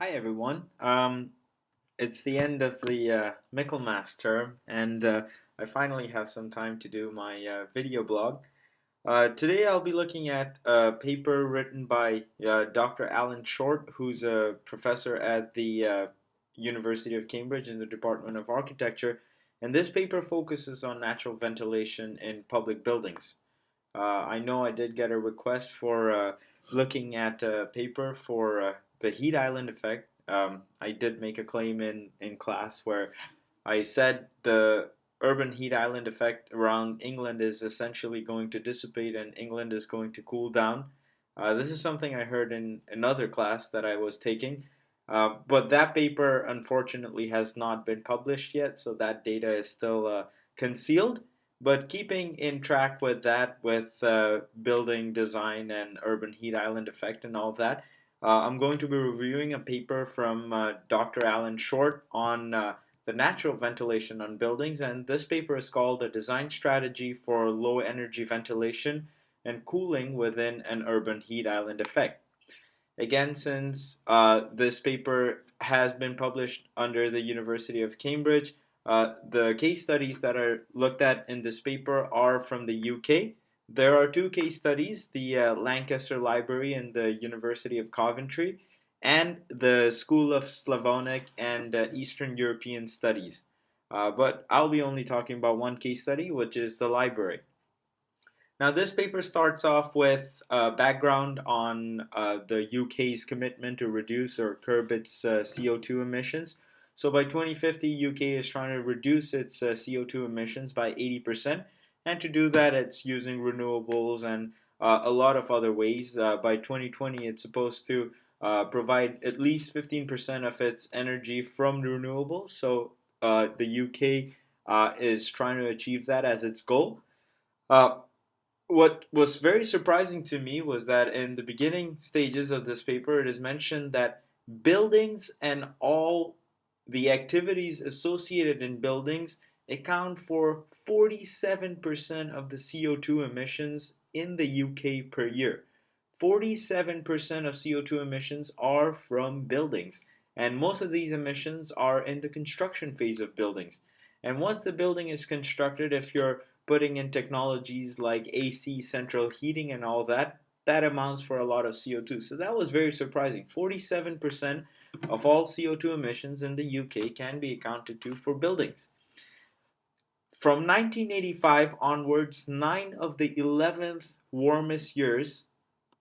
Hi everyone. It's the end of the Michaelmas term, and I finally have some time to do my video blog. Today I'll be looking at a paper written by Dr. Alan Short, who's a professor at the University of Cambridge in the Department of Architecture, and this paper focuses on natural ventilation in public buildings. I know I did get a request for looking at a paper for the heat island effect. I did make a claim in class where I said the urban heat island effect around England is essentially going to dissipate and England is going to cool down. This is something I heard in another class that I was taking. But that paper unfortunately has not been published yet, so that data is still concealed. But keeping in track with that, with building design and urban heat island effect and all that, I'm going to be reviewing a paper from Dr. Alan Short on the natural ventilation on buildings, and this paper is called A Design Strategy for Low Energy Ventilation and Cooling Within an Urban Heat Island Effect. Again, since this paper has been published under the University of Cambridge, the case studies that are looked at in this paper are from the UK. There are two case studies, the Lancaster Library and the University of Coventry, and the School of Slavonic and Eastern European Studies. But I'll be only talking about one case study, which is the library. Now, this paper starts off with a background on the UK's commitment to reduce or curb its CO2 emissions. So, by 2050, UK is trying to reduce its CO2 emissions by 80%. And to do that, it's using renewables and a lot of other ways. By 2020, it's supposed to provide at least 15% of its energy from renewables. So, the UK is trying to achieve that as its goal. Uh, what was very surprising to me was that in the beginning stages of this paper, it is mentioned that buildings and all the activities associated in buildings account for 47% of the CO2 emissions in the UK per year. 47% of CO2 emissions are from buildings, and most of these emissions are in the construction phase of buildings. And once the building is constructed, if you're putting in technologies like AC, central heating, and all that, that amounts for a lot of CO2. So that was very surprising. 47% of all CO2 emissions in the UK can be accounted to for buildings. From 1985 onwards, 9 of the 11th warmest years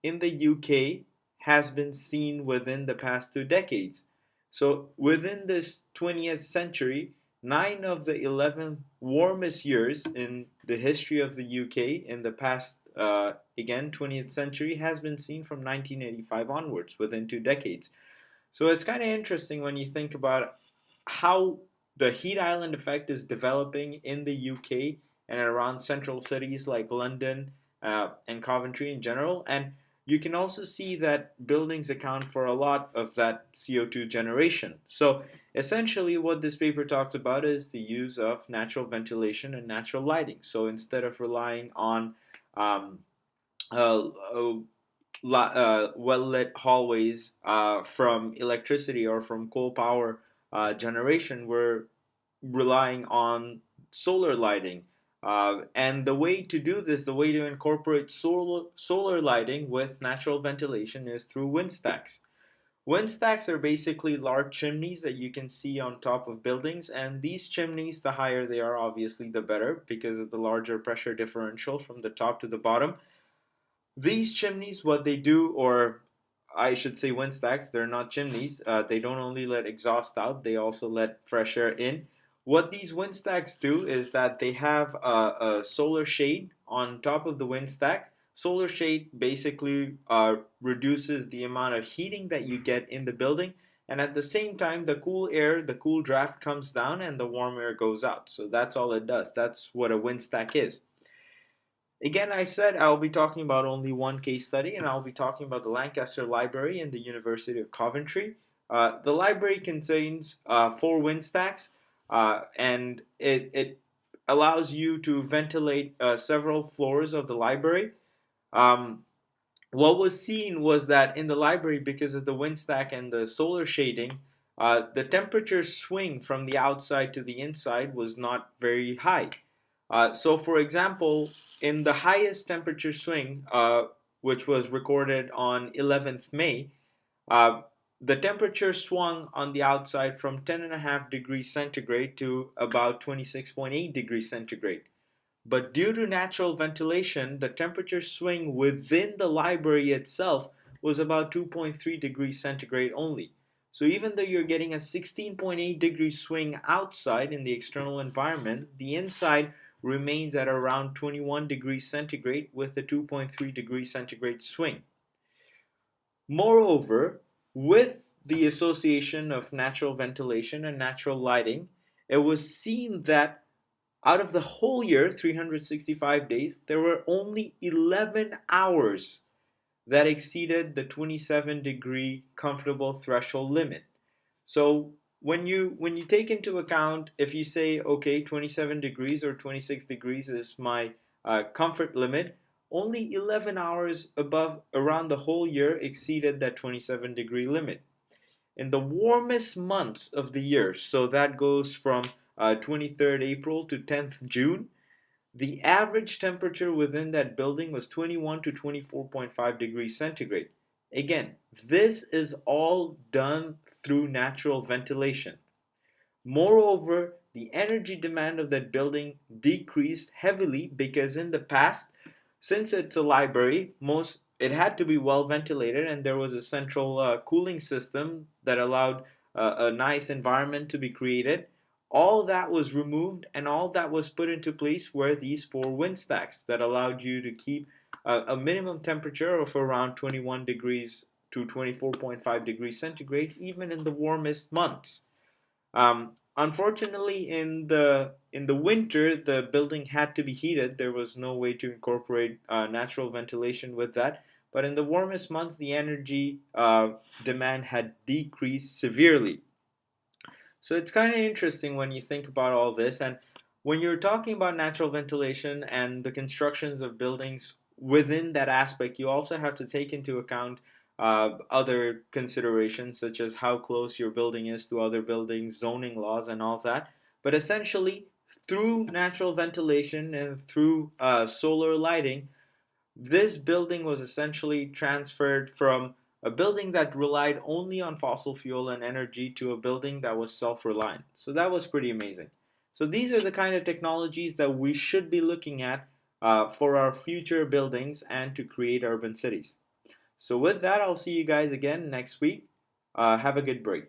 in the UK has been seen within the past 2 decades. So within this 20th century, 9 of the 11 warmest years in the history of the UK in the past, again, 20th century has been seen from 1985 onwards within 2 decades. So it's kind of interesting when you think about how the heat island effect is developing in the UK and around central cities like London and Coventry in general. And you can also see that buildings account for a lot of that CO2 generation. So essentially, what this paper talks about is the use of natural ventilation and natural lighting. So instead of relying on um, uh, uh, well lit hallways from electricity or from coal power generation, we're relying on solar lighting. And the way to do this, the way to incorporate solar lighting with natural ventilation is through wind stacks. Wind stacks are basically large chimneys that you can see on top of buildings, and these chimneys, the higher they are, obviously, the better because of the larger pressure differential from the top to the bottom. These chimneys, what they do, or I should say wind stacks, they're not chimneys. They don't only let exhaust out, they also let fresh air in. What these wind stacks do is that they have a solar shade on top of the wind stack. Solar shade basically reduces the amount of heating that you get in the building, and at the same time, the cool air, the cool draft comes down and the warm air goes out. So that's all it does. That's what a wind stack is. Again, I said I'll be talking about only one case study, and I'll be talking about the Lancaster Library in the University of Coventry. The library contains 4 wind stacks, and it allows you to ventilate several floors of the library. Um, what was seen was that in the library, because of the wind stack and the solar shading, the temperature swing from the outside to the inside was not very high. So, for example, in the highest temperature swing, which was recorded on 11th May, uh, the temperature swung on the outside from 10.5 degrees centigrade to about 26.8 degrees centigrade. But due to natural ventilation, the temperature swing within the library itself was about 2.3 degrees centigrade only. So even though you're getting a 16.8 degree swing outside in the external environment, the inside remains at around 21 degrees centigrade with a 2.3 degrees centigrade swing. Moreover, with the association of natural ventilation and natural lighting, it was seen that out of the whole year, 365 days, there were only 11 hours that exceeded the 27-degree comfortable threshold limit. So when you take into account, if you say, okay, 27 degrees or 26 degrees is my comfort limit, only 11 hours above around the whole year exceeded that 27-degree limit. In the warmest months of the year, so that goes from 23rd April to 10th June, the average temperature within that building was 21 to 24.5 degrees centigrade. Again, this is all done through natural ventilation. Moreover, the energy demand of that building decreased heavily because in the past, since it's a library, most it had to be well ventilated, and there was a central cooling system that allowed a nice environment to be created. All that was removed, and all that was put into place were these four wind stacks that allowed you to keep a minimum temperature of around 21 degrees to 24.5 degrees centigrade, even in the warmest months. Unfortunately, in the winter, the building had to be heated. There was no way to incorporate natural ventilation with that. But in the warmest months, the energy demand had decreased severely. So it's kind of interesting when you think about all this. And when you're talking about natural ventilation and the constructions of buildings within that aspect, you also have to take into account other considerations such as how close your building is to other buildings, zoning laws, and all that. But essentially, through natural ventilation and through solar lighting, this building was essentially transferred from a building that relied only on fossil fuel and energy to a building that was self-reliant. So that was pretty amazing. So these are the kind of technologies that we should be looking at for our future buildings and to create urban cities. So with that, I'll see you guys again next week. Have a good break.